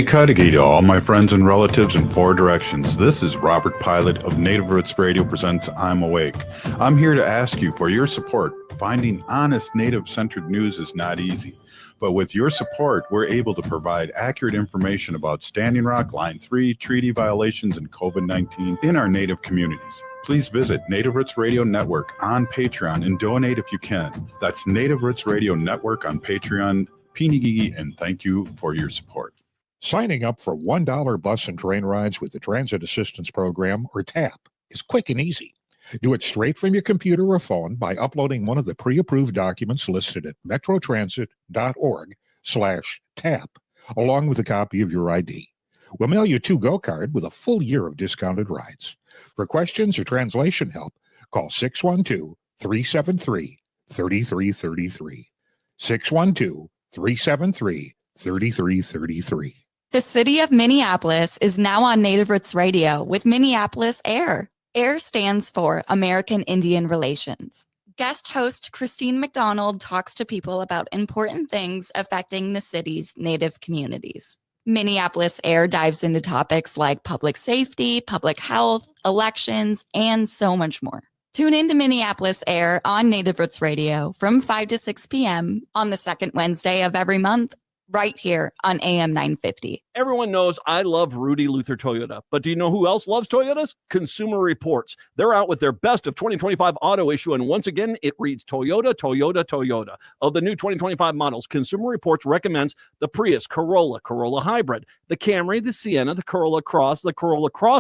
Kadagi to all my friends and relatives in four directions. This is Robert Pilot of Native Roots Radio presents I'm Awake. I'm here to ask you for your support. Finding honest Native-centered news is not easy, but with your support, we're able to provide accurate information about Standing Rock, Line 3, treaty violations, and COVID-19 in our Native communities. Please visit Native Roots Radio Network on Patreon and donate if you can. That's Native Roots Radio Network on Patreon. Pinigigi, and thank you for your support. Signing up for $1 bus and train rides with the Transit Assistance Program, or TAP, is quick and easy. Do it straight from your computer or phone by uploading one of the pre-approved documents listed at metrotransit.org/TAP, along with a copy of your ID. We'll mail you a to-go card with a full year of discounted rides. For questions or translation help, call 612-373-3333. 612-373-3333. The city of Minneapolis is now on Native Roots Radio with Minneapolis AIR. AIR stands for American Indian Relations. Guest host Christine McDonald talks to people about important things affecting the city's Native communities. Minneapolis AIR dives into topics like public safety, public health, elections, and so much more. Tune in to Minneapolis AIR on Native Roots Radio from 5 to 6 p.m. on the second Wednesday of every month, right here on AM 950. Everyone knows I love Rudy Luther Toyota, but do you know who else loves Toyotas? Consumer Reports. They're out with their best of 2025 auto issue, and once again, it reads Toyota, Toyota, Toyota. Of the new 2025 models, Consumer Reports recommends the Prius, Corolla, Corolla Hybrid, the Camry, the Sienna, the Corolla Cross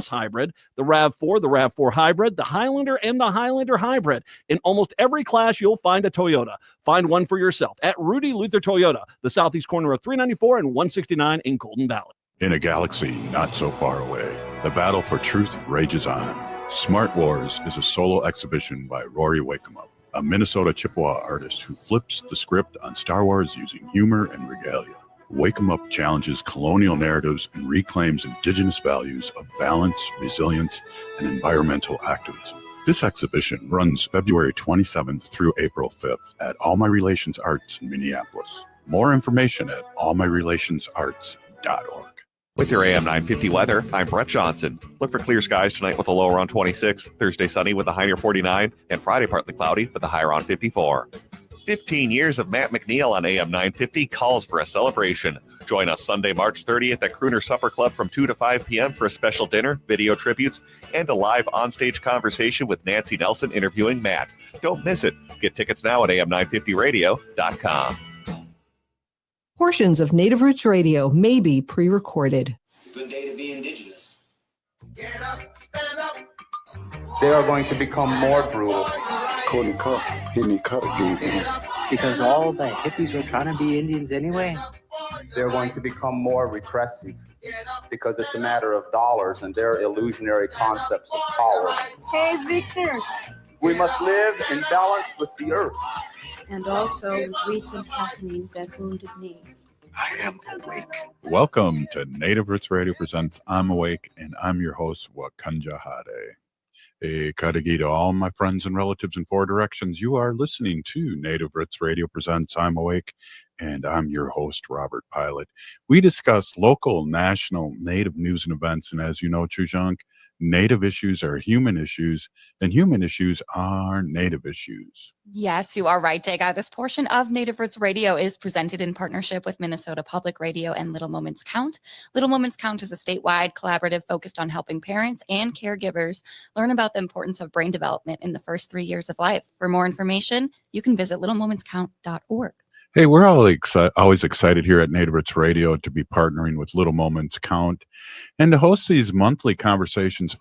Hybrid, the RAV4, the RAV4 Hybrid, the Highlander, and the Highlander Hybrid. In almost every class, you'll find a Toyota. Find one for yourself at Rudy Luther Toyota, the southeast corner of 394 and 169 in Golden Valley. In a galaxy not so far away, the battle for truth rages on. Smart Wars is a solo exhibition by Rory Wakemup, a Minnesota Chippewa artist who flips the script on Star Wars using humor and regalia. Wakemup challenges colonial narratives and reclaims indigenous values of balance, resilience, and environmental activism. This exhibition runs February 27th through April 5th at All My Relations Arts in Minneapolis. More information at allmyrelationsarts.org. With your AM 950 weather, I'm Brett Johnson. Look for clear skies tonight with a low around 26, Thursday sunny with a high near 49, and Friday partly cloudy with a high around 54. 15 years of Matt McNeil on AM 950 calls for a celebration. Join us Sunday, March 30th at Crooner Supper Club from 2 to 5 p.m. for a special dinner, video tributes, and a live onstage conversation with Nancy Nelson interviewing Matt. Don't miss it. Get tickets now at am950radio.com. Portions of Native Roots Radio may be pre-recorded. It's a good day to be indigenous. Get up, stand up. They are going to become more brutal. Because all the hippies were trying to be Indians anyway. They're going to become more repressive because it's a matter of dollars and their illusionary concepts of power. Hey, Victor. We must live in balance with the earth. And also with recent happenings at Wounded Knee. I am awake. Welcome to Native Roots Radio presents I'm Awake, and I'm your host, Wakanja Hade. A kadagi to all my friends and relatives in four directions. You are listening to Native Roots Radio presents I'm Awake, and I'm your host, Robert Pilot. We discuss local, national, Native news and events, and as you know, Chujunk, Native issues are human issues, and human issues are Native issues. Yes, you are right, Jega. This portion of Native Roots Radio is presented in partnership with Minnesota Public Radio and Little Moments Count. Little Moments Count is a statewide collaborative focused on helping parents and caregivers learn about the importance of brain development in the first 3 years of life. For more information, you can visit littlemomentscount.org. Hey, we're always excited here at Native Roots Radio to be partnering with Little Moments Count and to host these monthly conversations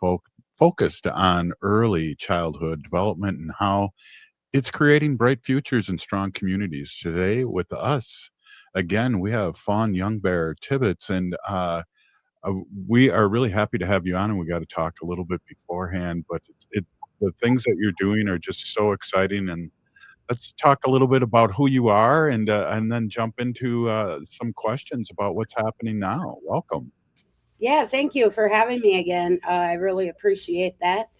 focused on early childhood development and how it's creating bright futures and strong communities. Today with us, again, we have Fawn YoungBear-Tibbetts, and we are really happy to have you on, and we got to talk a little bit beforehand, but the things that you're doing are just so exciting, and let's talk a little bit about who you are and then jump into some questions about what's happening now. Welcome. Yeah, thank you for having me again. I really appreciate that.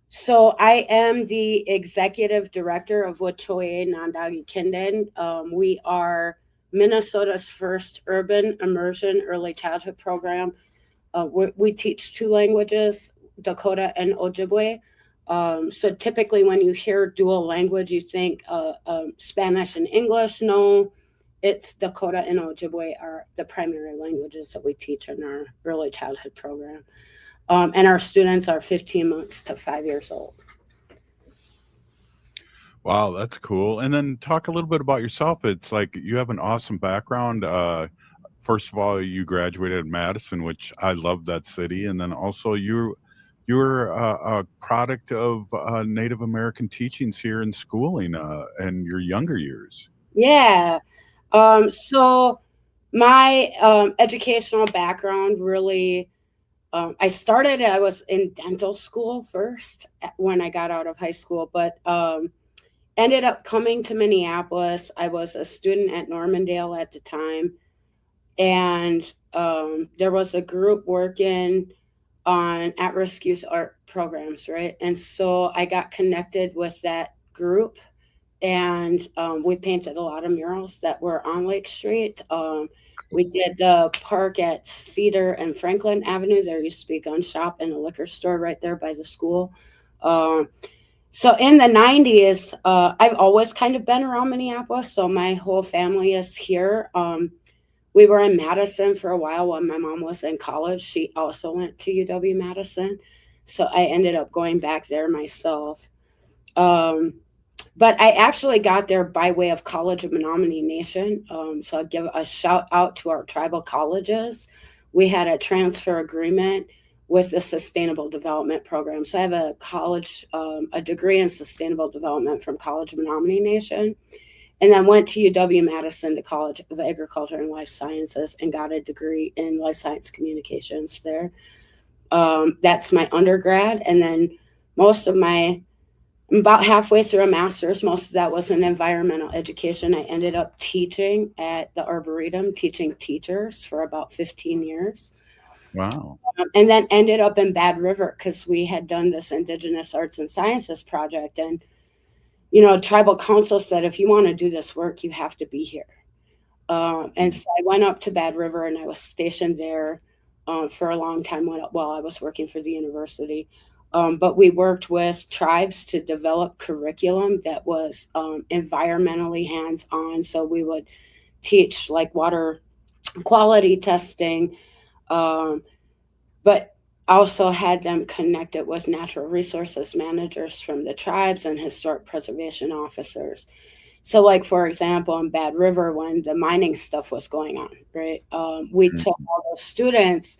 So I am the Executive Director of Wicoie Nandagikendan. We are Minnesota's first urban immersion early childhood program. We teach 2 languages, Dakota and Ojibwe. So typically when you hear dual language, you think Spanish and English. No, it's Dakota and Ojibwe are the primary languages that we teach in our early childhood program. And our students are 15 months to 5 years old. Wow, that's cool. And then talk a little bit about yourself. It's like you have an awesome background. First of all, you graduated at Madison, which I love that city. And then also you're a product of Native American teachings here in schooling in your younger years. Yeah. So my educational background really, I was in dental school first when I got out of high school, but ended up coming to Minneapolis. I was a student at Normandale at the time. And there was a group working on at-risk youth art programs, right? And so I got connected with that group, and we painted a lot of murals that were on Lake Street. We did the park at Cedar and Franklin Avenue. There used to be a gun shop and a liquor store right there by the school. So in the 90s, I've always kind of been around Minneapolis. So my whole family is here. We were in Madison for a while when my mom was in college. She also went to UW-Madison. So I ended up going back there myself. But I actually got there by way of College of Menominee Nation. So I'll give a shout out to our tribal colleges. We had a transfer agreement with the Sustainable Development Program. So I have a degree in Sustainable Development from College of Menominee Nation. And then went to UW-Madison, the College of Agriculture and Life Sciences, and got a degree in Life Science Communications there. That's my undergrad. And then about halfway through a master's, most of that was in environmental education. I ended up teaching at the Arboretum, teaching teachers for about 15 years. Wow. And then ended up in Bad River because we had done this Indigenous Arts and Sciences project. And tribal council said, if you want to do this work, you have to be here. And so I went up to Bad River and I was stationed there for a long time while I was working for the university. But we worked with tribes to develop curriculum that was environmentally hands-on. So we would teach like water quality testing, but also had them connected with natural resources managers from the tribes and historic preservation officers. So like, for example, in Bad River, when the mining stuff was going on, right, we took all those students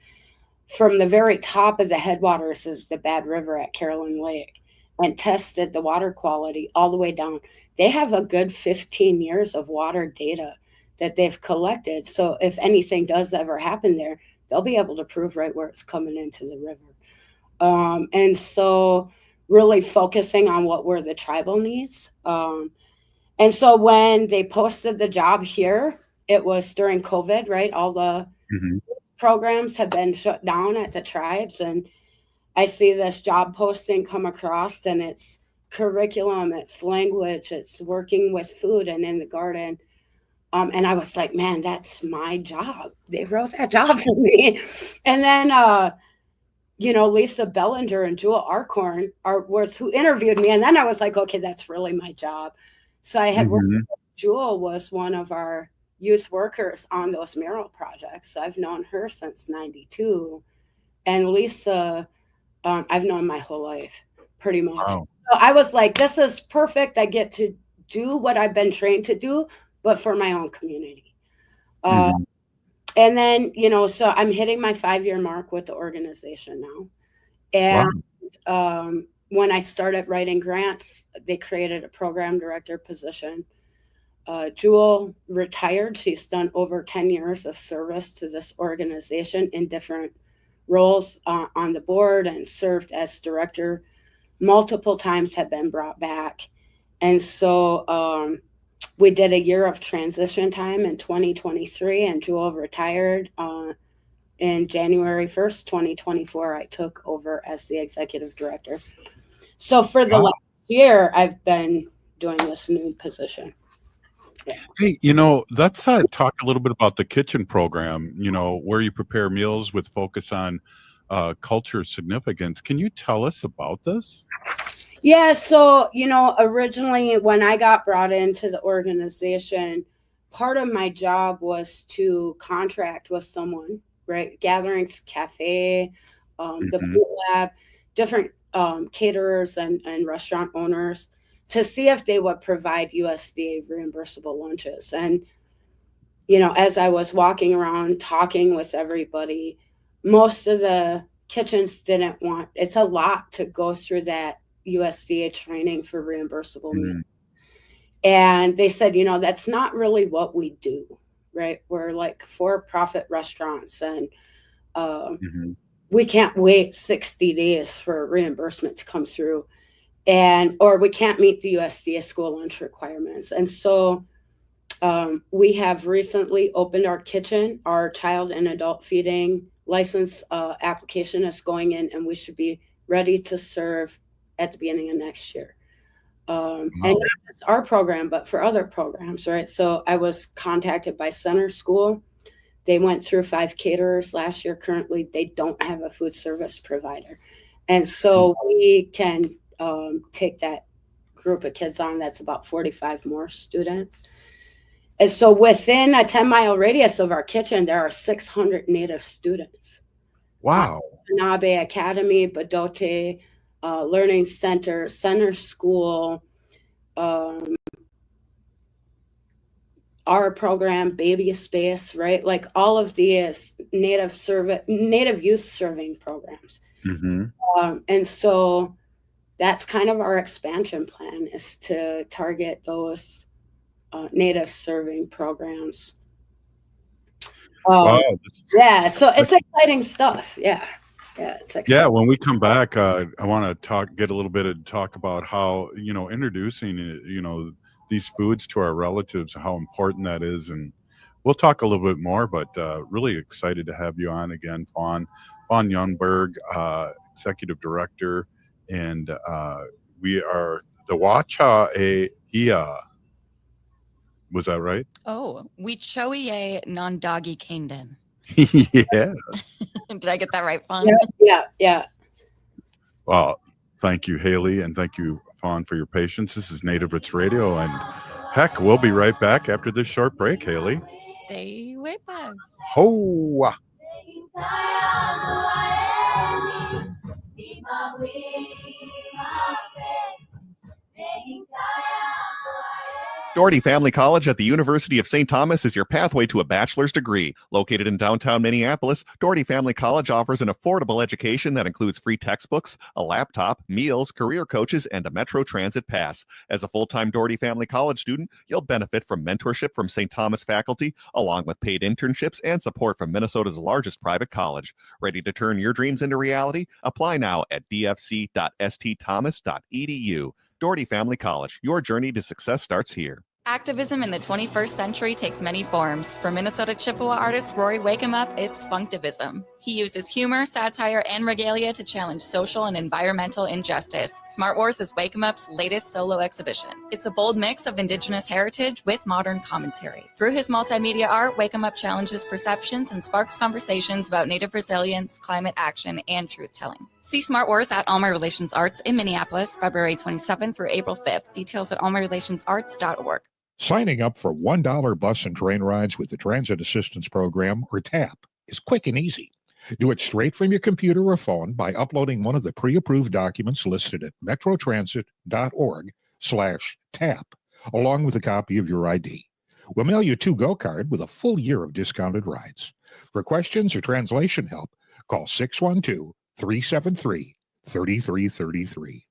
from the very top of the headwaters of the Bad River at Carolyn Lake and tested the water quality all the way down. They have a good 15 years of water data that they've collected. So if anything does ever happen there, they'll be able to prove right where it's coming into the river. And so really focusing on what were the tribal needs. And so when they posted the job here, it was during COVID, right? All the programs have been shut down at the tribes. And I see this job posting come across, and it's curriculum, it's language, it's working with food and in the garden. And I was like, man, that's my job. They wrote that job for me. And then, Lisa Bellinger and Jewel Arcorn was who interviewed me. And then I was like, okay, that's really my job. So I had worked with Jewel was one of our youth workers on those mural projects. So I've known her since 92. And Lisa, I've known my whole life, pretty much. Wow. So I was like, this is perfect. I get to do what I've been trained to do, but for my own community. And then, so I'm hitting my 5-year mark with the organization now. And when I started writing grants, they created a program director position. Jewel retired. She's done over 10 years of service to this organization in different roles on the board and served as director multiple times, have been brought back. And so we did a year of transition time in 2023, and Jewel retired in January 1st, 2024. I took over as the executive director. So for the last year, I've been doing this new position. Hey, let's talk a little bit about the kitchen program, where you prepare meals with focus on culture significance. Can you tell us about this? Yeah, so, originally when I got brought into the organization, part of my job was to contract with someone, right? Gatherings Cafe, the Food Lab, different caterers and restaurant owners to see if they would provide USDA reimbursable lunches. And, as I was walking around talking with everybody, most of the kitchens didn't want, it's a lot to go through that USDA training for reimbursable meals. And they said, that's not really what we do, right? We're like for-profit restaurants, and we can't wait 60 days for reimbursement to come through, or we can't meet the USDA school lunch requirements. And so we have recently opened our kitchen. Our child and adult feeding license application is going in, and we should be ready to serve at the beginning of next year. And not just our program, but for other programs, right? So I was contacted by Center School. They went through 5 caterers last year. Currently, they don't have a food service provider. And so we can take that group of kids on. That's about 45 more students. And so within a 10-mile radius of our kitchen, there are 600 Native students. Wow. Nabe Academy, Badote, Learning Center, Center School, our program, Baby Space, right? Like all of these Native youth serving programs. And so that's kind of our expansion plan, is to target those Native serving programs. Yeah, so it's exciting stuff. Yeah, it's exciting. Yeah, when we come back, I want to get a little bit and talk about how, introducing, these foods to our relatives, how important that is. And we'll talk a little bit more, but really excited to have you on again, Fawn YoungBear, Executive Director. And we are the Wicoie was that right? Oh, Wicoie Nandagikendan. Yes. Did I get that right, Fawn? Yeah. Well, thank you, Haley, and thank you, Fawn, for your patience. This is Native Roots Radio, and heck, we'll be right back after this short break, Haley. Stay with us. Ho! Doherty Family College at the University of St. Thomas is your pathway to a bachelor's degree. Located in downtown Minneapolis, Doherty Family College offers an affordable education that includes free textbooks, a laptop, meals, career coaches, and a Metro Transit pass. As a full-time Doherty Family College student, you'll benefit from mentorship from St. Thomas faculty, along with paid internships and support from Minnesota's largest private college. Ready to turn your dreams into reality? Apply now at dfc.stthomas.edu. Doherty Family College, your journey to success starts here. Activism in the 21st century takes many forms. For Minnesota Chippewa artist Rory Wakeup, it's Funktivism. He uses humor, satire, and regalia to challenge social and environmental injustice. Smart Wars is Wakeup's latest solo exhibition. It's a bold mix of Indigenous heritage with modern commentary. Through his multimedia art, Wakeup challenges perceptions and sparks conversations about Native resilience, climate action, and truth-telling. See Smart Wars at All My Relations Arts in Minneapolis, February 27th through April 5th. Details at allmyrelationsarts.org. Signing up for $1 bus and train rides with the Transit Assistance Program, or TAP, is quick and easy. Do it straight from your computer or phone by uploading one of the pre-approved documents listed at metrotransit.org/TAP, along with a copy of your ID. We'll mail you a to-go card with a full year of discounted rides. For questions or translation help, call 612-373-3333.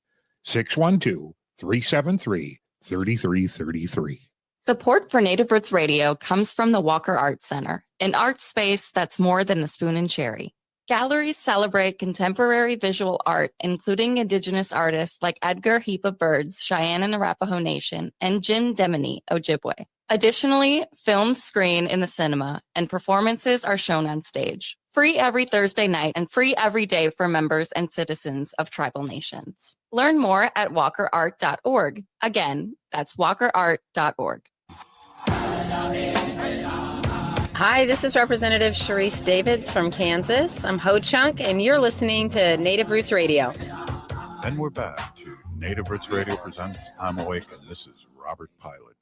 612-373-3333. Support for Native Roots Radio comes from the Walker Art Center, an art space that's more than the spoon and cherry. Galleries celebrate contemporary visual art, including Indigenous artists like Edgar Heap Birds, Cheyenne and Arapaho Nation, and Jim Demini, Ojibwe. Additionally, films screen in the cinema, and performances are shown on stage. Free every Thursday night and free every day for members and citizens of tribal nations. Learn more at walkerart.org. Again, that's walkerart.org. Hi, this is Representative Sharice Davids from Kansas. I'm Ho Chunk, and you're listening to Native Roots Radio. And we're back to Native Roots Radio presents I'm Awake, and this is Robert Pilot.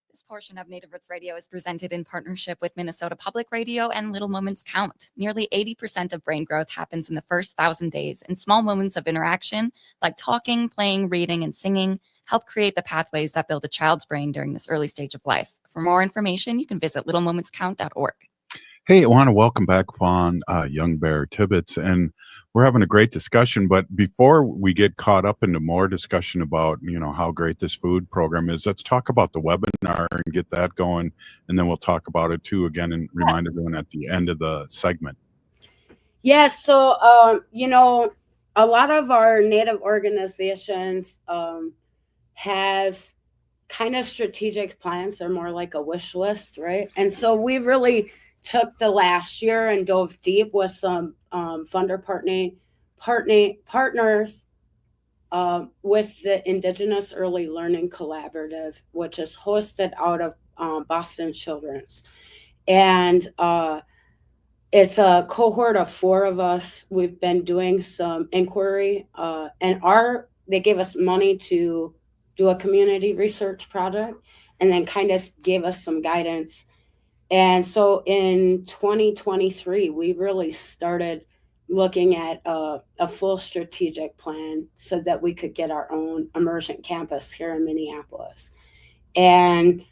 This portion of Native Roots Radio is presented in partnership with Minnesota Public Radio and Little Moments Count. Nearly 80% of brain growth happens in the first 1,000 days, and small moments of interaction, like talking, playing, reading, and singing, help create the pathways that build a child's brain during this early stage of life. For more information, you can visit littlemomentscount.org. Hey, I want to welcome back Fawn YoungBear-Tibbetts, and we're having a great discussion. But before we get caught up into more discussion about, how great this food program is, let's talk about the webinar and get that going, and then we'll talk about it too again and remind everyone at the end of the segment. Yeah, so a lot of our Native organizations have kind of strategic plans. They're more like a wish list, right? And so we really took the last year and dove deep with some funder partners with the Indigenous Early Learning Collaborative, which is hosted out of Boston Children's. And it's a cohort of 4 of us. We've been doing some inquiry, and they gave us money to do a community research project, and then kind of gave us some guidance. And so in 2023, we really started looking at a full strategic plan so that we could get our own immersion campus here in Minneapolis. And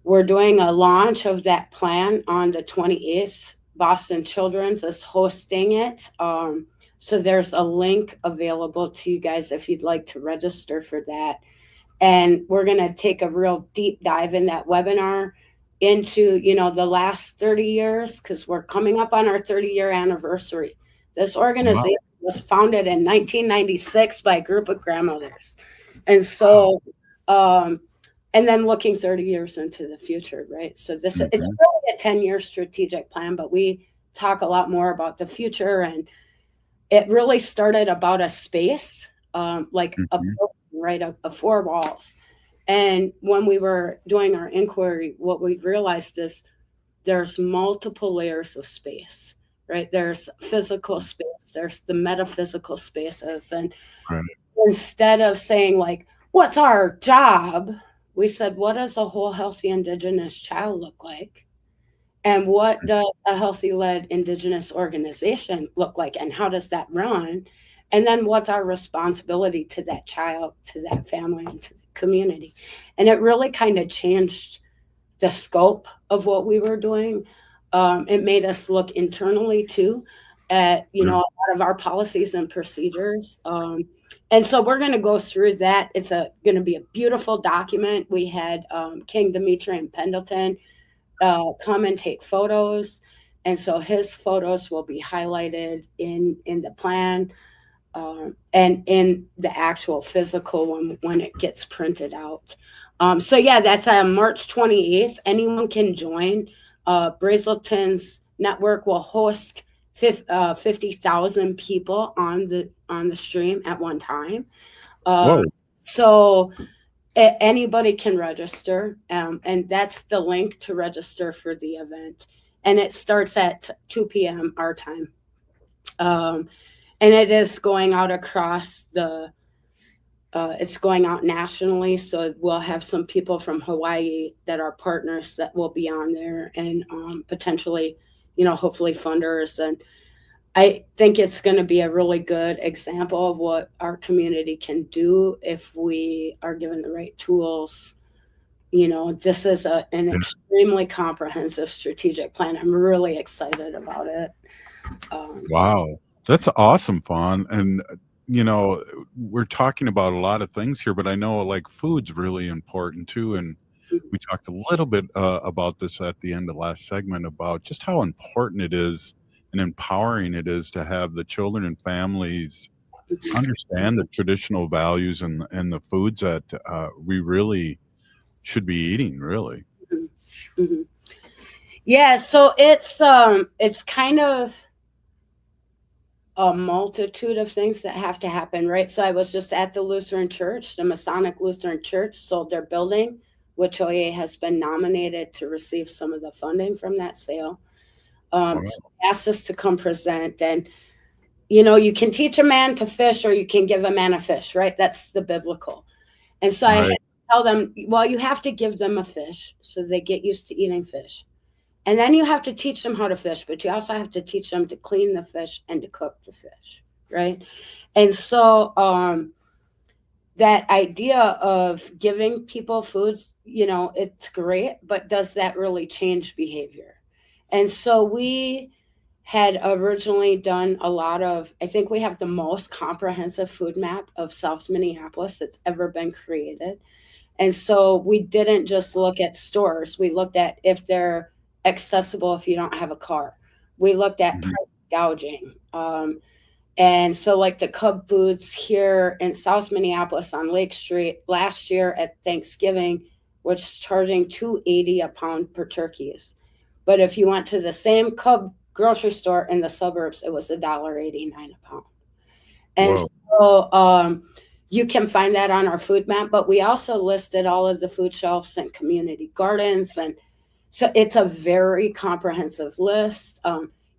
we're doing a launch of that plan on the 28th. Boston Children's is hosting it. So there's a link available to you guys if you'd like to register for that. And we're going to take a real deep dive in that webinar into, the last 30 years, because we're coming up on our 30-year anniversary. This organization was founded in 1996 by a group of grandmothers. And so, and then looking 30 years into the future, right? So it's really a 10-year strategic plan, but we talk a lot more about the future. And it really started about a space, like a building, right, of 4 walls. And when we were doing our inquiry, what we realized is there's multiple layers of space, right? There's physical space, there's the metaphysical spaces. And instead of saying like, what's our job? We said, what does a whole healthy Indigenous child look like? And what does a healthy led Indigenous organization look like? And how does that run? And then what's our responsibility to that child, to that family, and to the community? And it really kind of changed the scope of what we were doing. It made us look internally too at, a lot of our policies and procedures. And so we're going to go through that. It's going to be a beautiful document. We had King Dimitri and Pendleton come and take photos. And so his photos will be highlighted in the plan. And in the actual physical one when it gets printed out. So yeah, that's March 28th. Anyone can join. Brazelton's network will host 50,000 people on the stream at one time. So anybody can register, and that's the link to register for the event. And it starts at 2 p.m. our time. And it is going out across it's going out nationally. So we'll have some people from Hawaii that are partners that will be on there, and potentially, hopefully funders. And I think it's going to be a really good example of what our community can do if we are given the right tools. This is an extremely comprehensive strategic plan. I'm really excited about it. Wow. That's awesome, Fawn. And, we're talking about a lot of things here, but I know like food's really important too. And we talked a little bit about this at the end of last segment about just how important it is and empowering it is to have the children and families understand the traditional values and the foods that we really should be eating, really. Mm-hmm. Yeah, so it's kind of a multitude of things that have to happen, right? So I was just at the Lutheran Church. The Masonic Lutheran Church sold their building Wicoie has been nominated to receive some of the funding from that sale. So asked us to come present, and you can teach a man to fish or you can give a man a fish, right? That's the biblical. And so I had to tell them, well, you have to give them a fish so they get used to eating fish. And then you have to teach them how to fish, but you also have to teach them to clean the fish and to cook the fish, right? And so that idea of giving people foods, it's great, but does that really change behavior? And so we had originally done I think we have the most comprehensive food map of South Minneapolis that's ever been created. And so we didn't just look at stores. We looked at if they're accessible if you don't have a car. We looked at price gouging. And so like the Cub Foods here in South Minneapolis on Lake Street last year at Thanksgiving was charging $2.80 a pound per turkeys. But if you went to the same Cub grocery store in the suburbs, it was $1.89 a pound. And so you can find that on our food map, but we also listed all of the food shelves and community gardens. And so it's a very comprehensive list.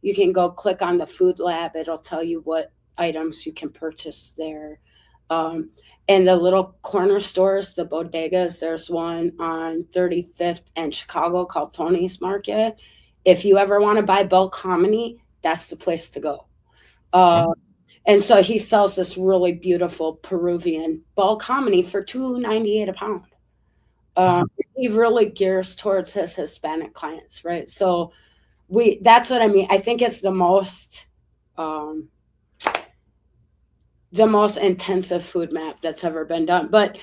You can go click on the food lab. It'll tell you what items you can purchase there. And the little corner stores, the bodegas, there's one on 35th and Chicago called Tony's Market. If you ever want to buy bulk hominy, that's the place to go. And so he sells this really beautiful Peruvian bulk hominy for $2.98 a pound. He really gears towards his Hispanic clients, right? So that's what I mean. I think it's the most intensive food map that's ever been done. But,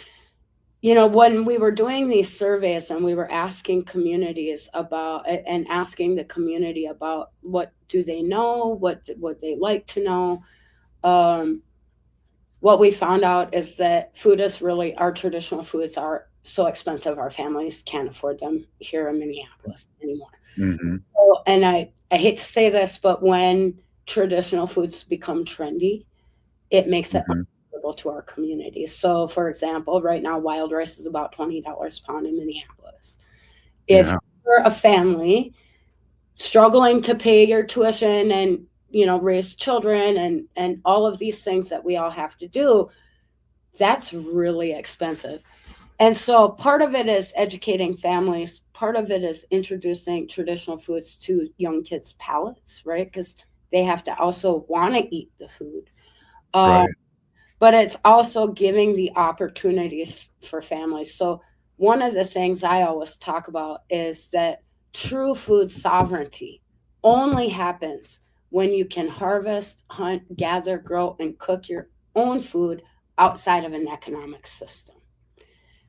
when we were doing these surveys and we were asking communities about and asking the community about what do they know, what they like to know, what we found out is that our traditional foods are so expensive our families can't afford them here in Minneapolis anymore. So, and I hate to say this, but when traditional foods become trendy, it makes it affordable to our communities. So, for example, right now, wild rice is about $20 a pound in Minneapolis. If you're a family struggling to pay your tuition and, raise children and all of these things that we all have to do, that's really expensive. And so part of it is educating families. Part of it is introducing traditional foods to young kids' palates, right? Because they have to also want to eat the food. But it's also giving the opportunities for families. So one of the things I always talk about is that true food sovereignty only happens when you can harvest, hunt, gather, grow, and cook your own food outside of an economic system.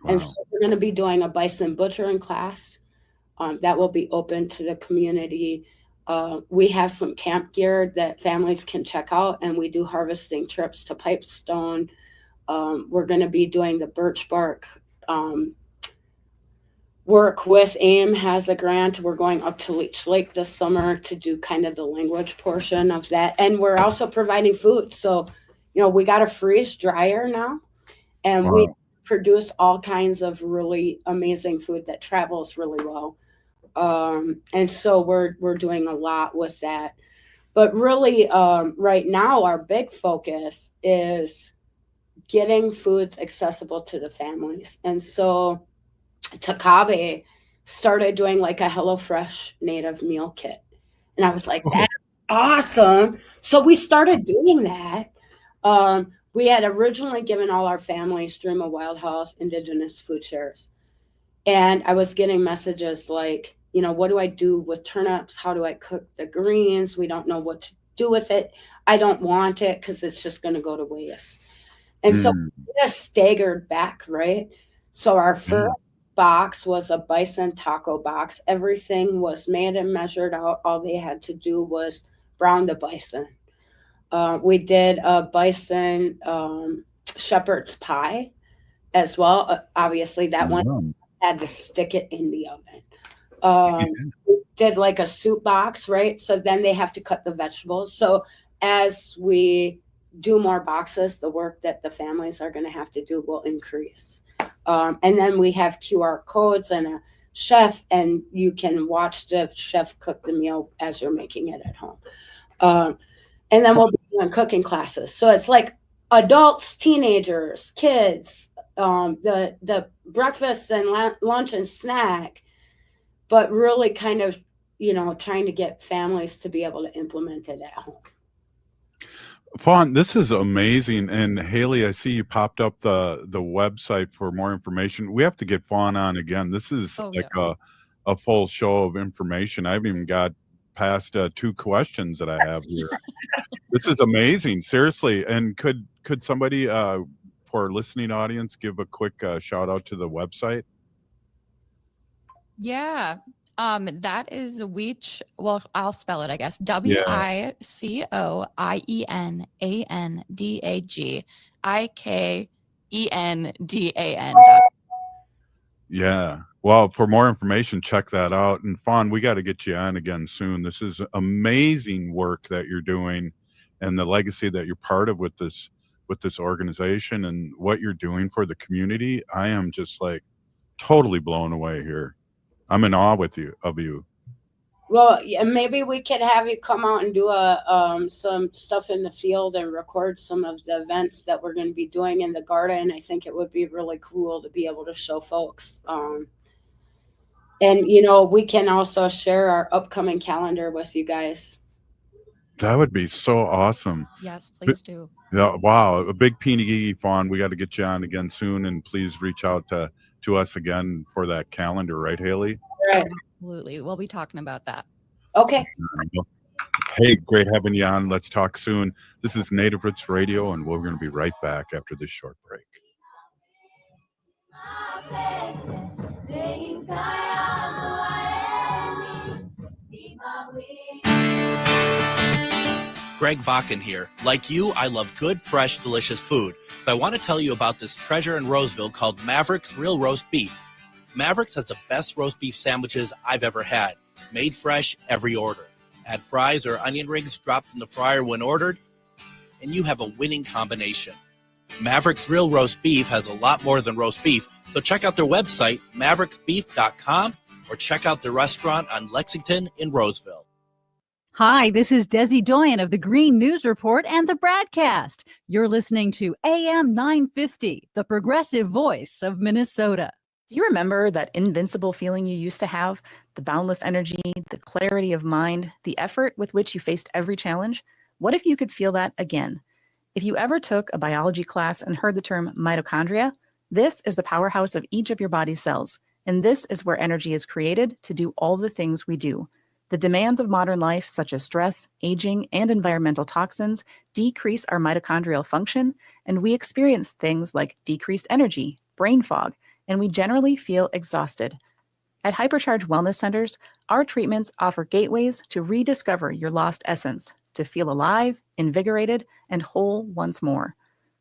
And so we're going to be doing a bison butchering class that will be open to the community. We have some camp gear that families can check out, and we do harvesting trips to Pipestone. We're going to be doing the birch bark work with AIM has a grant. We're going up to Leech Lake this summer to do kind of the language portion of that. And we're also providing food. So, we got a freeze dryer now, and we produce all kinds of really amazing food that travels really well. And so we're doing a lot with that. But really, right now, our big focus is getting foods accessible to the families. And so Takabe started doing like a HelloFresh native meal kit. And I was like, that's awesome. So we started doing that. We had originally given all our families Dream of Wild House Indigenous food shares. And I was getting messages like, what do I do with turnips? How do I cook the greens? We don't know what to do with it. I don't want it because it's just going to go to waste. And so we just staggered back, right? So our first box was a bison taco box. Everything was made and measured out. All they had to do was brown the bison. We did a bison shepherd's pie as well. Obviously, that one had to stick it in the oven. We did like a soup box, right? So then they have to cut the vegetables. So as we do more boxes, the work that the families are going to have to do will increase. And then we have QR codes and a chef, and you can watch the chef cook the meal as you're making it at home. And then we'll be doing cooking classes. So it's like adults, teenagers, kids, the breakfast and lunch and snack, but really kind of, trying to get families to be able to implement it at home. Fawn, this is amazing. And Haley, I see you popped up the website for more information. We have to get Fawn on again. This is a full show of information. I haven't even got past 2 questions that I have here. This is amazing, seriously. And could somebody for our listening audience give a quick shout out to the website? Yeah. That is well, I'll spell it, I guess. WICOIENANDAGIKENDAN. Yeah. Well, for more information, check that out. And Fawn, we got to get you on again soon. This is amazing work that you're doing, and the legacy that you're part of with this organization and what you're doing for the community. I am just like totally blown away here. I'm in awe of you. Well, yeah, maybe we could have you come out and do some stuff in the field and record some of the events that we're going to be doing in the garden. I think it would be really cool to be able to show folks. And, we can also share our upcoming calendar with you guys. That would be so awesome. Yes, please do. Yeah, wow. A big peony Fawn. We got to get you on again soon, and please reach out to us again for that calendar, right, Haley? Right. Absolutely. We'll be talking about that. Okay. Hey, great having you on. Let's talk soon. This is Native Roots Radio, and we're going to be right back after this short break. Greg Bakken here. Like you, I love good, fresh, delicious food. So I want to tell you about this treasure in Roseville called Maverick's Real Roast Beef. Maverick's has the best roast beef sandwiches I've ever had. Made fresh every order. Add fries or onion rings dropped in the fryer when ordered, and you have a winning combination. Maverick's Real Roast Beef has a lot more than roast beef, so check out their website, mavericksbeef.com, or check out their restaurant on Lexington in Roseville. Hi, this is Desi Doyen of the Green News Report and the Bradcast. You're listening to AM 950, the progressive voice of Minnesota. Do you remember that invincible feeling you used to have? The boundless energy, the clarity of mind, the effort with which you faced every challenge? What if you could feel that again? If you ever took a biology class and heard the term mitochondria, this is the powerhouse of each of your body's cells, and this is where energy is created to do all the things we do. The demands of modern life, such as stress, aging, and environmental toxins, decrease our mitochondrial function, and we experience things like decreased energy, brain fog, and we generally feel exhausted. At Hypercharge Wellness Centers, our treatments offer gateways to rediscover your lost essence, to feel alive, invigorated, and whole once more.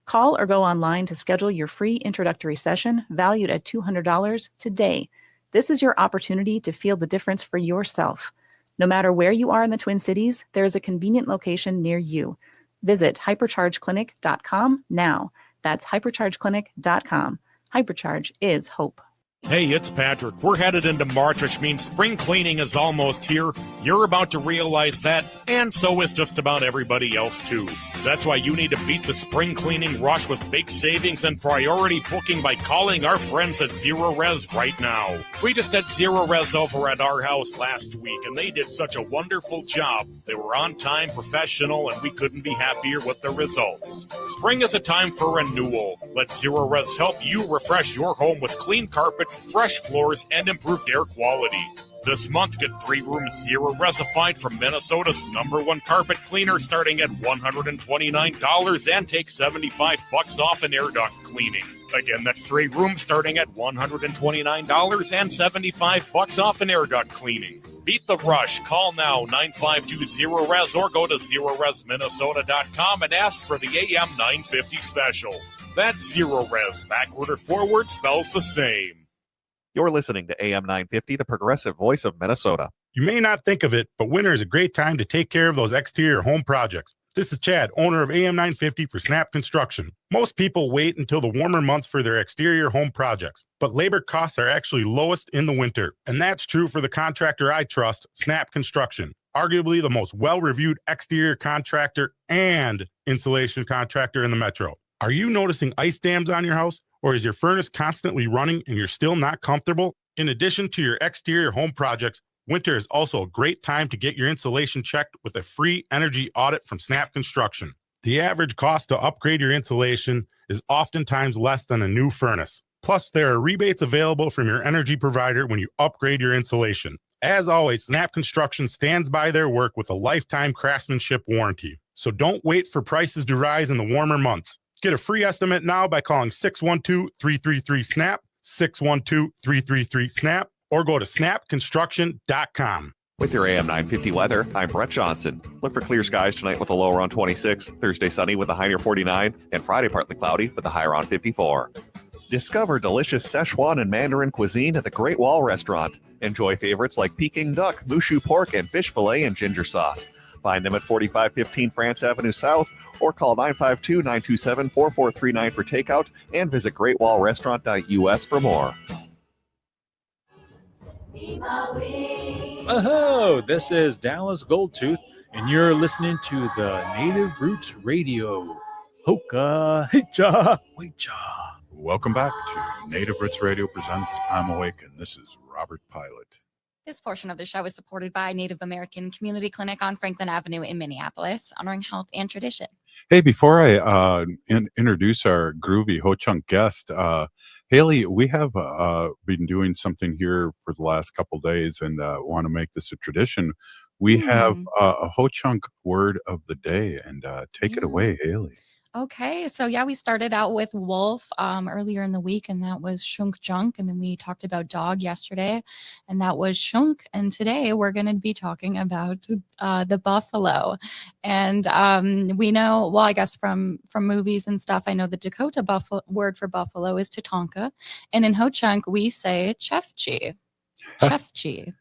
Call or go online to schedule your free introductory session valued at $200 today. This is your opportunity to feel the difference for yourself. No matter where you are in the Twin Cities, there is a convenient location near you. Visit hyperchargeclinic.com now. That's hyperchargeclinic.com. Hypercharge is hope. Hey, it's Patrick. We're headed into March, which means spring cleaning is almost here. You're about to realize that, and so is just about everybody else, too. That's why you need to beat the spring cleaning rush with big savings and priority booking by calling our friends at Zero Res right now. We just had Zero Res over at our house last week, and they did such a wonderful job. They were on time, professional, and we couldn't be happier with the results. Spring is a time for renewal. Let Zero Res help you refresh your home with clean carpets, fresh floors, and improved air quality. This month, get 3 rooms Zero Resified from Minnesota's #1 carpet cleaner starting at $129 and take $75 off an air duct cleaning. Again, that's 3 rooms starting at $129 and $75 off an air duct cleaning. Beat the rush. Call now 952-0-RES or go to ZeroResMinnesota.com and ask for the AM 950 special. That's Zero Res. Backward or forward spells the same. You're listening to AM 950, the progressive voice of Minnesota. You may not think of it, but winter is a great time to take care of those exterior home projects. This is Chad, owner of AM 950 for Snap Construction. Most people wait until the warmer months for their exterior home projects, but labor costs are actually lowest in the winter. And that's true for the contractor I trust, Snap Construction. Arguably the most well-reviewed exterior contractor and insulation contractor in the metro. Are you noticing ice dams on your house? Or is your furnace constantly running and you're still not comfortable? In addition to your exterior home projects, winter is also a great time to get your insulation checked with a free energy audit from Snap Construction. The average cost to upgrade your insulation is oftentimes less than a new furnace. Plus, there are rebates available from your energy provider when you upgrade your insulation. As always, Snap Construction stands by their work with a lifetime craftsmanship warranty. So don't wait for prices to rise in the warmer months. Get a free estimate now by calling 612-333-SNAP, 612-333-SNAP, or go to snapconstruction.com. With your AM 950 weather, I'm Brett Johnson. Look for clear skies tonight with a low around 26, Thursday sunny with a high near 49, and Friday partly cloudy with a high around 54. Discover delicious Szechuan and Mandarin cuisine at the Great Wall Restaurant. Enjoy favorites like Peking duck, mushu pork, and fish fillet and ginger sauce. Find them at 4515 France Avenue South or call 952-927-4439 for takeout and visit greatwallrestaurant.us for more. Oh, this is Dallas Goldtooth, and you're listening to the Native Roots Radio. Hoka, hicha, wecha. Welcome back to Native Roots Radio presents I'm Awake, and this is Robert Pilot. This portion of the show is supported by Native American Community Clinic on Franklin Avenue in Minneapolis, honoring health and tradition. Hey, before I introduce our groovy Ho-Chunk guest, Haley, we have been doing something here for the last couple days and want to make this a tradition. We have a Ho-Chunk word of the day, and take it away, Haley. Okay, so yeah, we started out with wolf earlier in the week, and that was shunk junk. And then we talked about dog yesterday, and that was shunk. And today we're going to be talking about the buffalo. And we know, well, I guess from movies and stuff, I know the Dakota word for buffalo is Tatanka. And in Ho-Chunk, we say chefchi. Chefchi.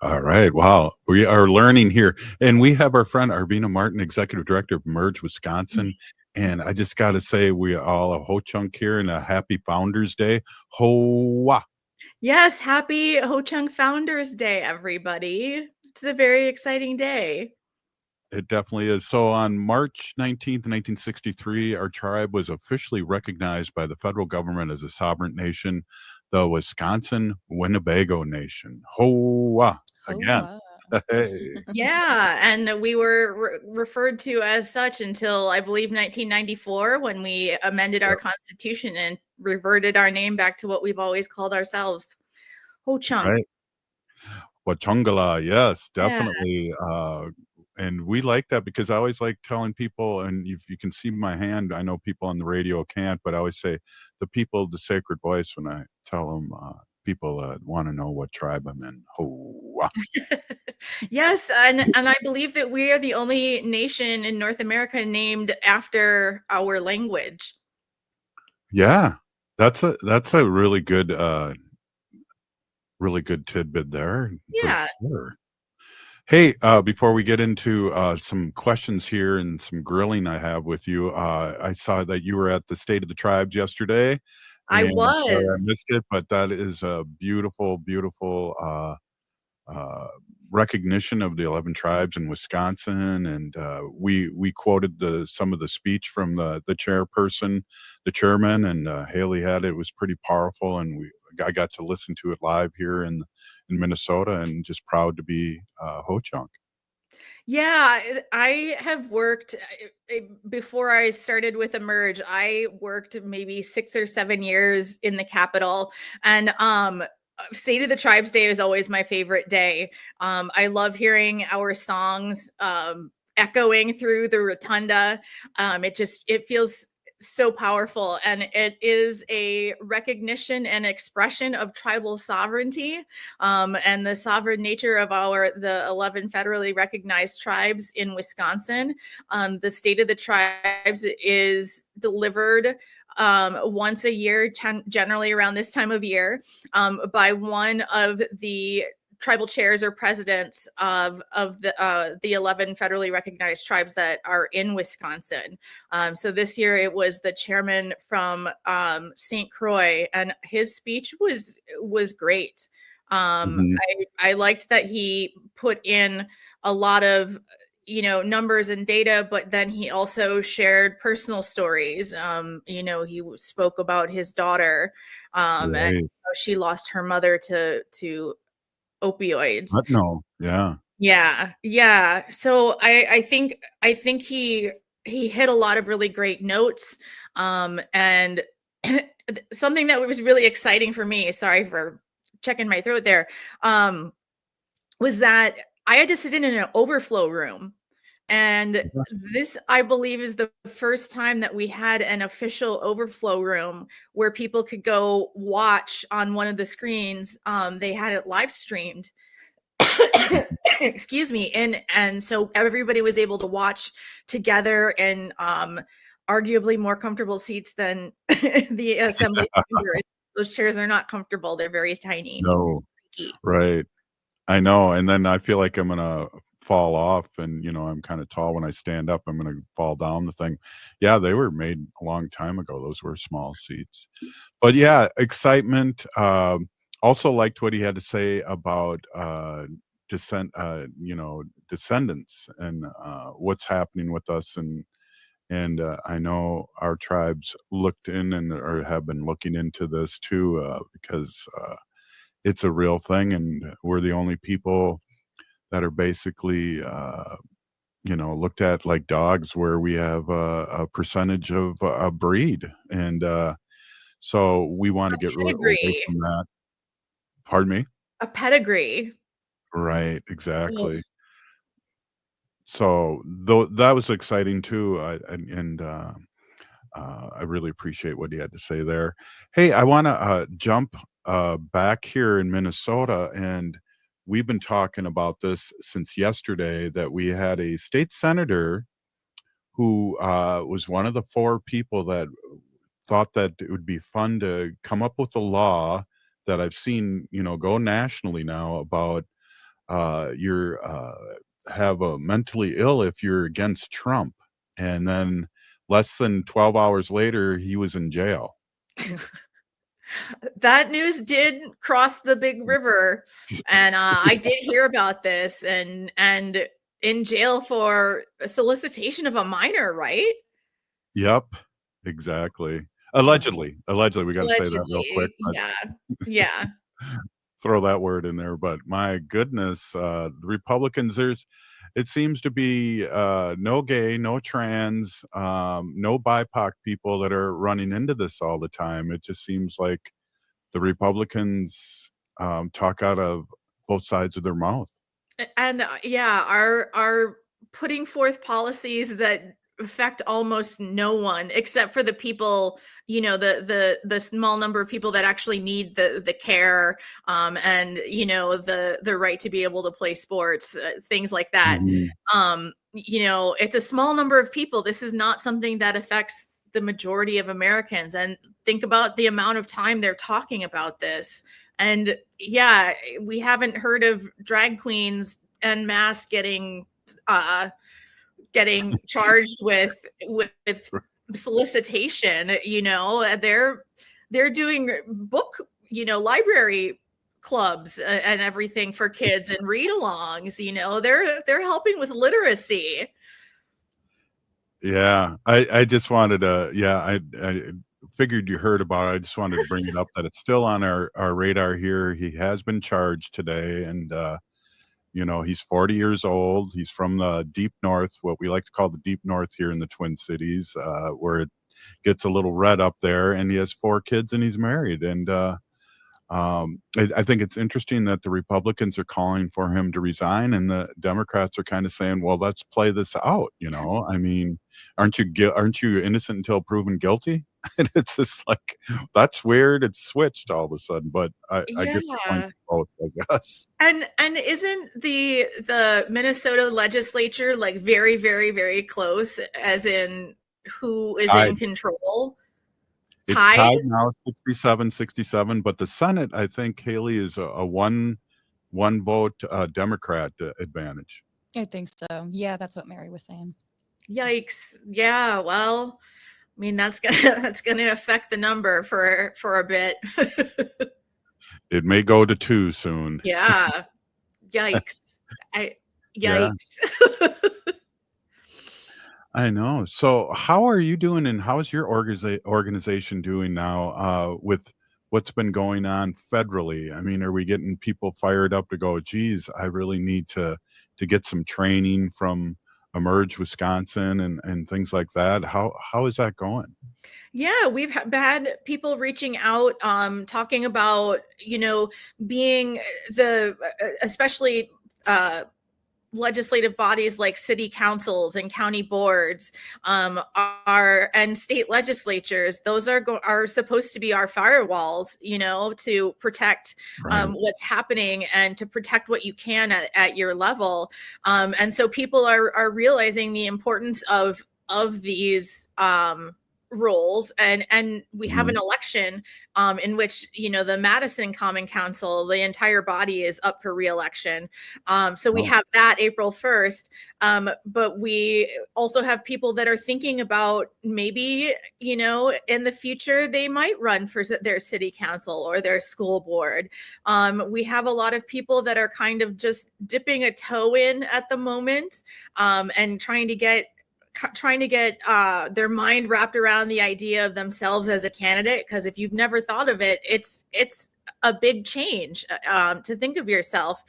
All right. Wow. We are learning here. And we have our friend Arvina Martin, Executive Director of Merge, Wisconsin. And I just got to say, we all a Ho-Chunk here and a happy Founders Day. Hoa. Yes. Happy Ho-Chunk Founders Day, everybody. It's a very exciting day. It definitely is. So on March 19th, 1963, our tribe was officially recognized by the federal government as a sovereign nation, the Wisconsin Winnebago Nation. Hoa. Again. Hey. Yeah, and we were referred to as such until I believe 1994 when we amended our constitution and reverted our name back to what we've always called ourselves, Ho-Chunk. Right. Wachungala, yes, definitely. Yeah. And we like that because I always like telling people, and if you can see my hand, I know people on the radio can't, but I always say the people, the sacred voice when I tell them people want to know what tribe I'm in. Hoa. Yes, and I believe that we are the only nation in North America named after our language. Yeah, that's a really good tidbit there. Yeah. For sure. Hey, before we get into some questions here and some grilling I have with you, I saw that you were at the State of the Tribes yesterday. I was. Sorry I missed it, but that is a beautiful, beautiful recognition of the 11 tribes in Wisconsin. And we quoted some of the speech from the chairperson, the chairman, and Haley had it. It was pretty powerful, and I got to listen to it live here in Minnesota, and just proud to be Ho-Chunk. Yeah, I have worked before I started with Emerge. I worked maybe 6 or 7 years in the Capitol, and State of the Tribes Day is always my favorite day. I love hearing our songs echoing through the rotunda. It feels so powerful, and it is a recognition and expression of tribal sovereignty and the sovereign nature of the 11 federally recognized tribes in Wisconsin. The State of the Tribes is delivered once a year, generally around this time of year, by one of the tribal chairs or presidents of the 11 federally recognized tribes that are in Wisconsin. So this year it was the chairman from St. Croix, and his speech was great. I liked that he put in a lot of numbers and data, but then he also shared personal stories. He spoke about his daughter, and Right. how she lost her mother to opioids. No, yeah. Yeah. So I think he hit a lot of really great notes. And something that was really exciting for me, sorry for checking my throat there, was that I had to sit in an overflow room. And this, I believe, is the first time that we had an official overflow room where people could go watch on one of the screens. They had it live streamed. Excuse me. And so everybody was able to watch together in arguably more comfortable seats than the assembly chamber. Those chairs are not comfortable. They're very tiny. No, right. I know. And then I feel like I'm going to fall off, and, I'm kind of tall. When I stand up, I'm going to fall down the thing. Yeah, they were made a long time ago. Those were small seats. But yeah, excitement. Also liked what he had to say about descendants and what's happening with us. And I know our tribes looked in or have been looking into this too, because it's a real thing, and we're the only people that are basically, looked at like dogs, where we have a percentage of a breed. And so we want to get away from that. Pardon me? A pedigree. Right, exactly. So that was exciting too. I really appreciate what he had to say there. Hey, I want to jump back here in Minnesota, and we've been talking about this since yesterday, that we had a state senator who was one of the 4 people that thought that it would be fun to come up with a law that I've seen, go nationally now, about you're have a mentally ill if you're against Trump. And then less than 12 hours later, he was in jail. That news did cross the big river, and I did hear about this, and in jail for solicitation of a minor, right? Yep, exactly. Allegedly, we got to say that real quick. Yeah. Throw that word in there, but my goodness, the Republicans, it seems to be no gay, no trans, no BIPOC people that are running into this all the time. It just seems like the Republicans talk out of both sides of their mouth. And are putting forth policies that affect almost no one, except for the people, the small number of people that actually need the care, and the right to be able to play sports, things like that. It's a small number of people. This is not something that affects the majority of Americans. And think about the amount of time they're talking about this. And yeah, we haven't heard of drag queens en masse getting charged with solicitation. They're doing book, library clubs and everything for kids, and read-alongs. They're helping with literacy. Yeah, I just wanted to. Yeah, I figured you heard about it. I just wanted to bring it up that it's still on our radar here. He has been charged today, and he's 40 years old. He's from the deep north, what we like to call the deep north here in the Twin Cities, where it gets a little red up there. And he has 4 kids, and he's married. And I think it's interesting that the Republicans are calling for him to resign, and the Democrats are kind of saying, well, let's play this out. I mean, aren't you innocent until proven guilty? And it's just like, that's weird. It's switched all of a sudden, but I get the points both, I guess. And isn't the Minnesota legislature like very, very, very close, as in who is in control? It's tied now, 67, but the Senate, I think, Haley, is a 1 one vote Democrat advantage. I think so. Yeah, that's what Mary was saying. Yikes. Yeah, well, I mean that's gonna affect the number for a bit. It may go to 2 soon. Yeah. Yikes. Yeah. I know. So how are you doing, and how's your organization doing now with what's been going on federally? I mean, are we getting people fired up to go, geez, I really need to get some training from Emerge Wisconsin and things like that? How is that going? Yeah, we've had people reaching out, talking about, being especially legislative bodies like city councils and county boards, and state legislatures. Those are supposed to be our firewalls, to protect what's happening and to protect what you can at your level. And so people are realizing the importance of these roles, and we have an election in which the Madison Common Council, the entire body, is up for re-election. So we have that April 1st, but we also have people that are thinking about maybe in the future they might run for their city council or their school board. We have a lot of people that are kind of just dipping a toe in at the moment, and trying to get their mind wrapped around the idea of themselves as a candidate, because if you've never thought of it, it's a big change to think of yourself.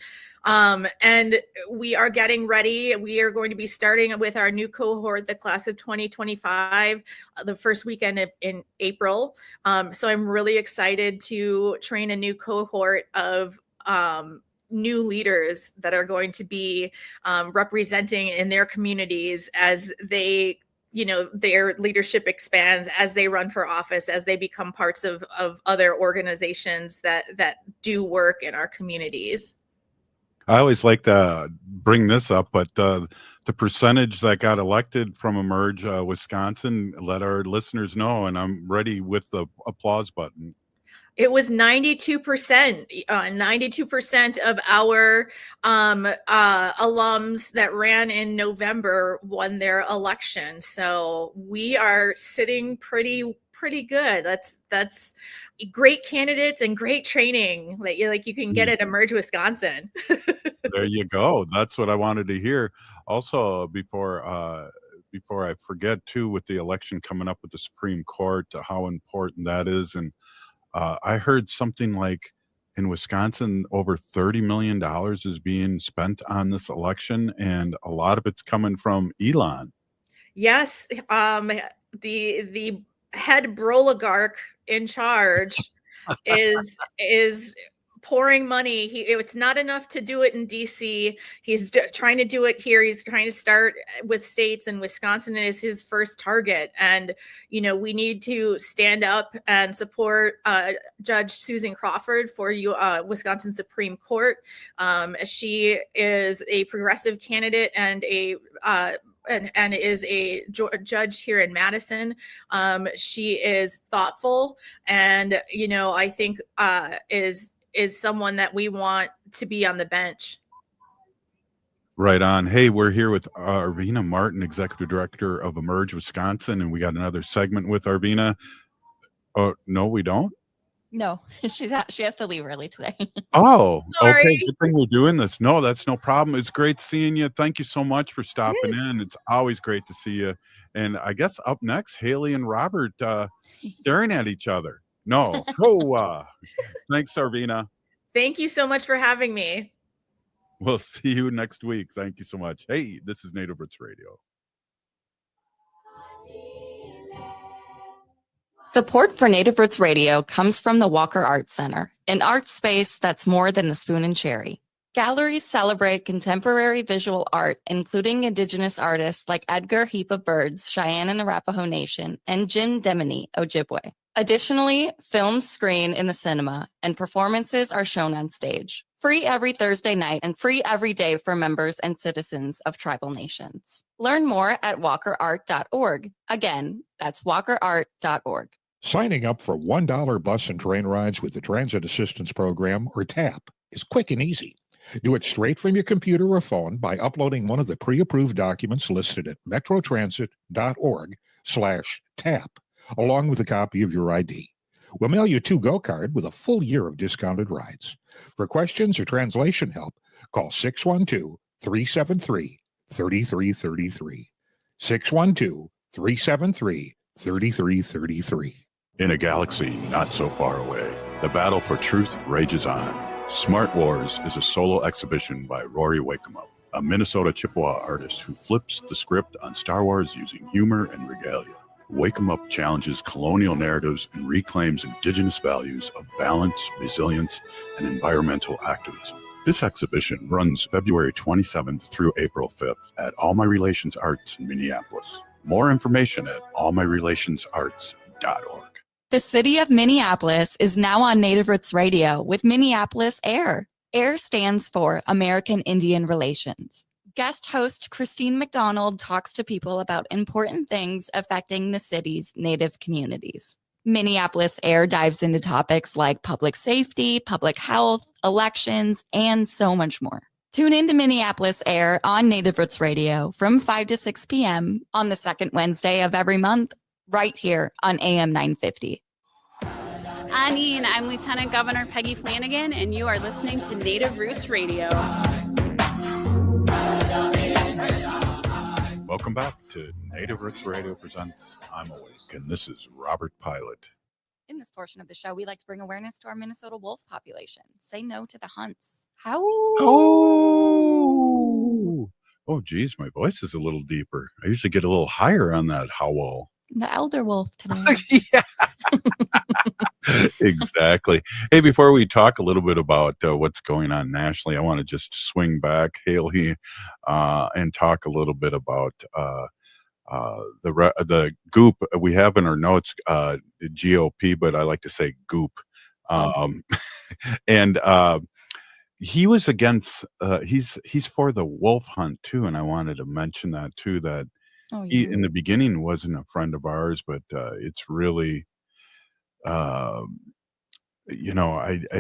And we are getting ready. We are going to be starting with our new cohort, the class of 2025, the first weekend in April. So I'm really excited to train a new cohort of new leaders that are going to be representing in their communities as they, their leadership expands, as they run for office, as they become parts of other organizations that do work in our communities. I always like to bring this up, but the percentage that got elected from Emerge Wisconsin, let our listeners know, and I'm ready with the applause button. It was 92%. 92% of our alums that ran in November won their election. So we are sitting pretty good. That's great candidates and great training that you can get at Emerge Wisconsin. There you go. That's what I wanted to hear. Also, before I forget too, with the election coming up with the Supreme Court, how important that is. And I heard something like in Wisconsin, over $30 million is being spent on this election, and a lot of it's coming from Elon. Yes, the head broligarch in charge is pouring money. It's not enough to do it in DC. He's trying to do it here. He's trying to start with states, and Wisconsin is his first target. And, we need to stand up and support Judge Susan Crawford for Wisconsin Supreme Court. She is a progressive candidate and and is a judge here in Madison. She is thoughtful, and, I think is someone that we want to be on the bench. Right on. Hey, we're here with Arvina Martin, Executive Director of Emerge Wisconsin, and we got another segment with Arvina. Oh, no, we don't? No, she has to leave early today. Oh, Sorry. Okay. Good thing we're doing this. No, that's no problem. It's great seeing you. Thank you so much for stopping in. It's always great to see you. And I guess up next, Haley and Robert staring at each other. No. Thanks, Arvina. Thank you so much for having me. We'll see you next week. Thank you so much. Hey, this is Native Roots Radio. Support for Native Roots Radio comes from the Walker Art Center, an art space that's more than the spoon and cherry. Galleries celebrate contemporary visual art, including Indigenous artists like Edgar Heap of Birds, Cheyenne and Arapaho Nation, and Jim Demini, Ojibwe. Additionally, films screen in the cinema, and performances are shown on stage. Free every Thursday night and free every day for members and citizens of tribal nations. Learn more at walkerart.org. Again, that's walkerart.org. Signing up for $1 bus and train rides with the Transit Assistance Program, or TAP, is quick and easy. Do it straight from your computer or phone by uploading one of the pre-approved documents listed at metrotransit.org/tap, along with a copy of your ID. We'll mail you a to-go card with a full year of discounted rides. For questions or translation help, call 612-373-3333. 612-373-3333. In a galaxy not so far away, the battle for truth rages on. Smart Wars is a solo exhibition by Rory Wakemup, a Minnesota Chippewa artist who flips the script on Star Wars using humor and regalia. Wakemup challenges colonial narratives and reclaims indigenous values of balance, resilience, and environmental activism. This exhibition runs February 27th through April 5th at All My Relations Arts in Minneapolis. More information at allmyrelationsarts.org. The city of Minneapolis is now on Native Roots Radio with Minneapolis AIR. AIR stands for American Indian Relations. Guest host Christine McDonald talks to people about important things affecting the city's Native communities. Minneapolis AIR dives into topics like public safety, public health, elections, and so much more. Tune in to Minneapolis AIR on Native Roots Radio from 5 to 6 p.m. on the second Wednesday of every month, right here on AM 950. Anine, I'm Lieutenant Governor Peggy Flanagan, and you are listening to Native Roots Radio. Welcome back to Native Roots Radio presents I'm Awake, and this is Robert Pilot. In this portion of the show, we like to bring awareness to our Minnesota wolf population. Say no to the hunts. How? Oh, geez, my voice is a little deeper. I usually get a little higher on that howl. The elder wolf today. Yeah. Exactly. Hey, before we talk a little bit about what's going on nationally, I want to just swing back, Haley, and talk a little bit about the goop we have in our notes, GOP, but I like to say goop. And he was against. He's for the wolf hunt too, and I wanted to mention that too. That he in the beginning wasn't a friend of ours, but it's really. I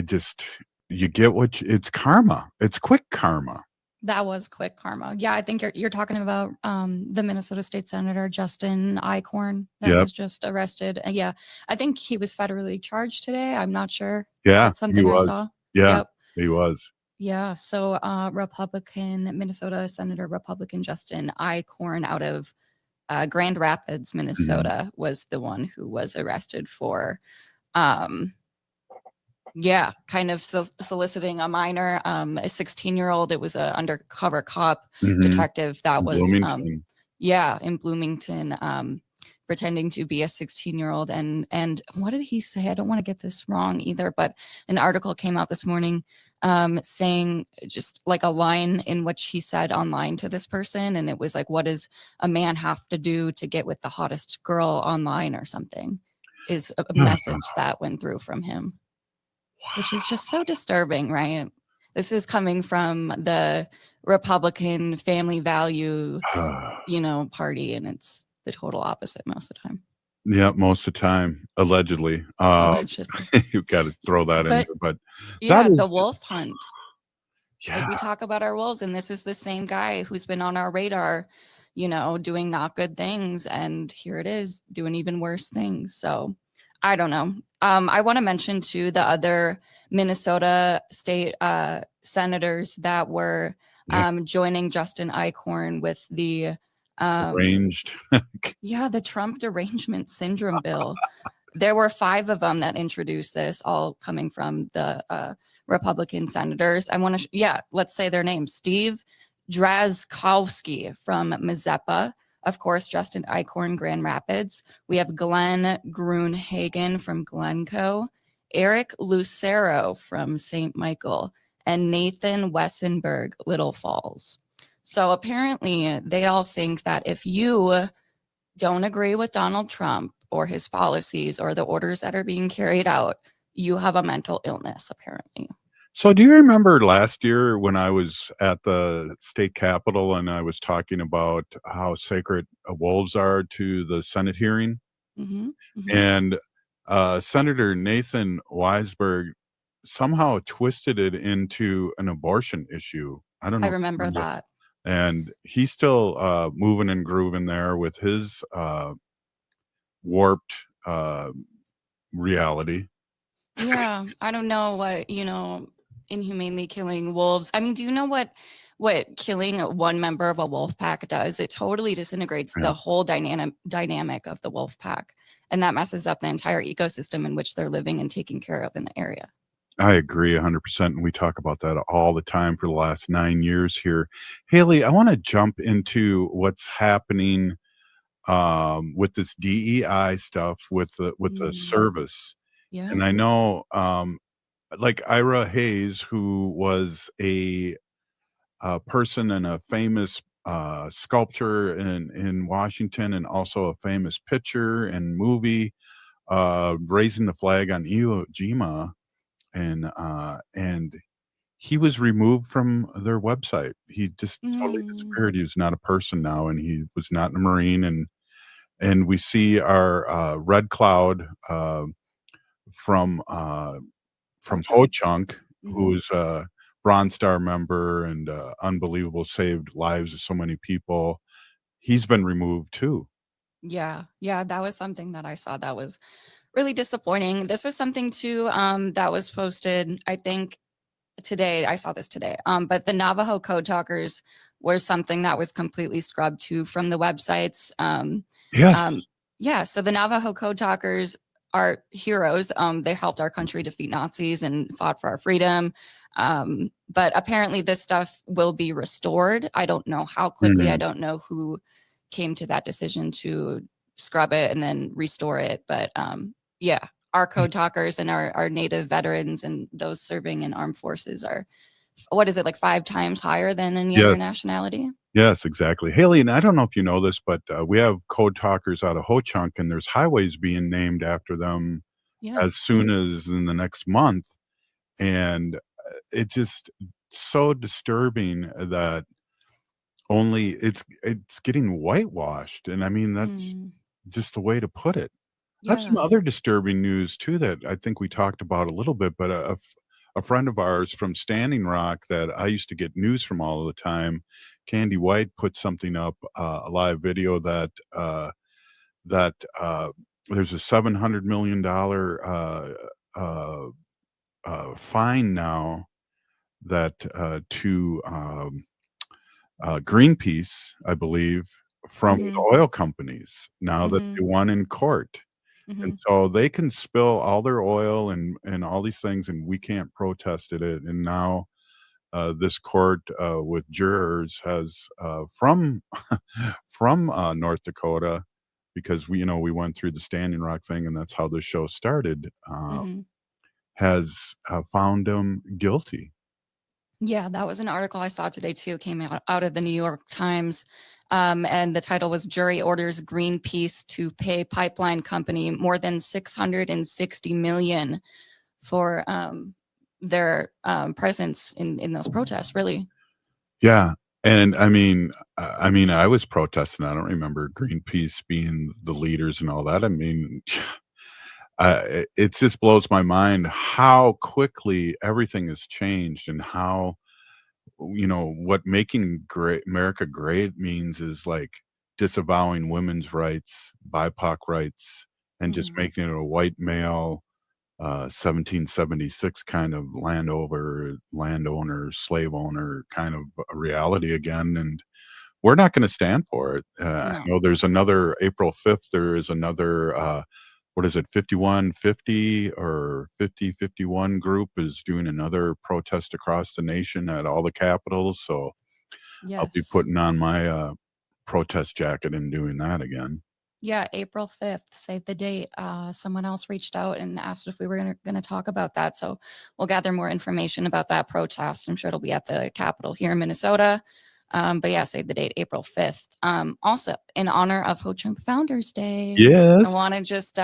just, you get it's karma. It's quick karma. That was quick karma. Yeah, I think you're talking about the Minnesota State Senator Justin Eichhorn that was just arrested. Yeah, I think he was federally charged today. I'm not sure. Yeah, that's something I saw. Yeah, he was. Yeah, so Minnesota Senator Republican Justin Eichhorn out of Grand Rapids, Minnesota, was the one who was arrested for, kind of soliciting a minor, a 16-year-old. It was an undercover cop detective that was, in Bloomington, pretending to be a 16-year-old. And what did he say? I don't want to get this wrong either, but an article came out this morning saying just like a line in which he said online to this person. And it was like, what does a man have to do to get with the hottest girl online or something, is a message that went through from him, which is just so disturbing, right? This is coming from the Republican family value, party, and it's the total opposite most of the time. Yeah, most of the time, allegedly. You've got to throw that in. But the wolf hunt. Yeah, like we talk about our wolves, and this is the same guy who's been on our radar, doing not good things, and here it is doing even worse things. So I don't know. I want to mention too the other Minnesota state senators that were joining Justin Eichhorn with the arranged. The Trump derangement syndrome bill. There were 5 of them that introduced this, all coming from the Republican senators. I want to, let's say their names. Steve Drazkowski from Mazeppa. Of course, Justin Eichhorn, Grand Rapids. We have Glenn Gruenhagen from Glencoe, Eric Lucero from St. Michael, and Nathan Wessenberg, Little Falls. So apparently they all think that if you don't agree with Donald Trump or his policies or the orders that are being carried out, you have a mental illness, apparently. So do you remember last year when I was at the state capitol and I was talking about how sacred wolves are to the Senate hearing? And Senator Nathan Weisberg somehow twisted it into an abortion issue. I don't know I if you remember remember. that. And he's still moving and grooving there with his warped reality. Yeah, I don't know what, inhumanely killing wolves. I mean, do you know what killing one member of a wolf pack does? It totally disintegrates Yeah. the whole dynamic of the wolf pack, and that messes up the entire ecosystem in which they're living and taken care of in the area. I agree 100%. And we talk about that all the time for the last 9 years here. Haley, I want to jump into what's happening with this DEI stuff with the service. Yeah. And I know like Ira Hayes, who was a person and a famous sculptor in Washington, and also a famous picture and movie, raising the flag on Iwo Jima, and he was removed from their website. He just totally disappeared. He was not a person now, and he was not a Marine. And we see our Red Cloud from Ho Chunk, who's a Bronze Star member and unbelievable, saved lives of so many people. He's been removed too. Yeah, that was something that I saw that was really disappointing. This was something too that was posted, I think, today. I saw this today. But the Navajo Code Talkers were something that was completely scrubbed too from the websites. Yes. Yeah, so the Navajo Code Talkers are heroes. They helped our country defeat Nazis and fought for our freedom. But apparently this stuff will be restored. I don't know how quickly. I don't know who came to that decision to scrub it and then restore it. But yeah, our code talkers and our Native veterans and those serving in armed forces are, what is it, like 5 times higher than any other nationality? Yes, exactly. Haley, and I don't know if you know this, but we have code talkers out of Ho Chunk, and there's highways being named after them as soon as in the next month. And it's just so disturbing that only it's getting whitewashed. And I mean, that's just the way to put it. I have some other disturbing news too that I think we talked about a little bit, but a friend of ours from Standing Rock that I used to get news from all the time, Candy White, put something up, a live video that there's a $700 million fine now that to Greenpeace, I believe, from the oil companies now that they won in court. And so they can spill all their oil and all these things, and we can't protest it. And now this court with jurors has from North Dakota, because we went through the Standing Rock thing, and that's how the show started, has found him guilty. Yeah, that was an article I saw today too. It came out of the New York Times. And the title was "Jury Orders Greenpeace to Pay Pipeline Company More Than $660 million for their presence in those protests." Really? Yeah, and I mean, I was protesting. I don't remember Greenpeace being the leaders and all that. I mean, it just blows my mind how quickly everything has changed, and how, what making America great means is like disavowing women's rights, BIPOC rights, and just making it a white male 1776 kind of landowner, slave owner kind of a reality again. And we're not going to stand for it. I know there's another April 5th. There is another what is it, 5150 or 5051 group is doing another protest across the nation at all the capitals. So I'll be putting on my protest jacket and doing that again. Yeah, April 5th, save the date. Someone else reached out and asked if we were going to talk about that. So we'll gather more information about that protest. I'm sure it'll be at the Capitol here in Minnesota. But yeah, save the date, April 5th. Also, in honor of Ho Chunk Founders Day, yes, I want to just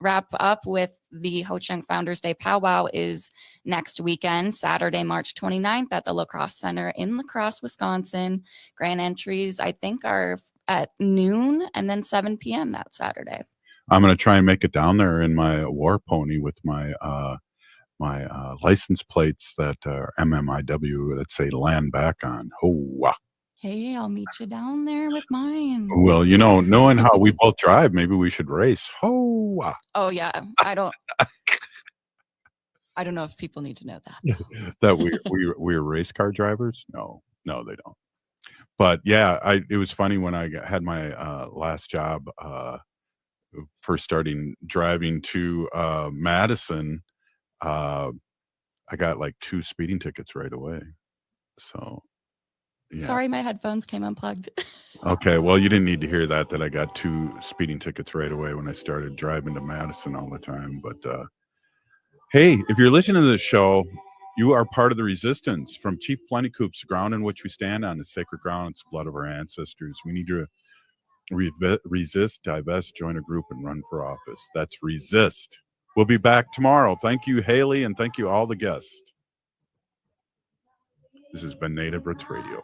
wrap up with the Ho Chunk Founders Day powwow is next weekend, Saturday, March 29th at the La Crosse Center in La Crosse, Wisconsin. Grand entries, I think, are at noon and then 7 p.m. that Saturday. I'm going to try and make it down there in my war pony with my license plates that are MMIW that say land back on. Oh, Hey, I'll meet you down there with mine. well, knowing how we both drive, maybe we should race. Oh, Oh yeah, I don't know if people need to know that. That we're race car drivers. No, they don't. But yeah, it was funny when I had my last job, first starting driving to Madison. I got like 2 speeding tickets right away. So, yeah. Sorry, my headphones came unplugged. Okay, well, you didn't need to hear that I got 2 speeding tickets right away when I started driving to Madison all the time. But hey, if you're listening to this show, you are part of the resistance. From Chief Plentycoop's ground in which we stand on is sacred ground. It's the blood of our ancestors. We need to resist, divest, join a group, and run for office. That's resist. We'll be back tomorrow. Thank you, Haley, and thank you all the guests. This has been Native Roots Radio.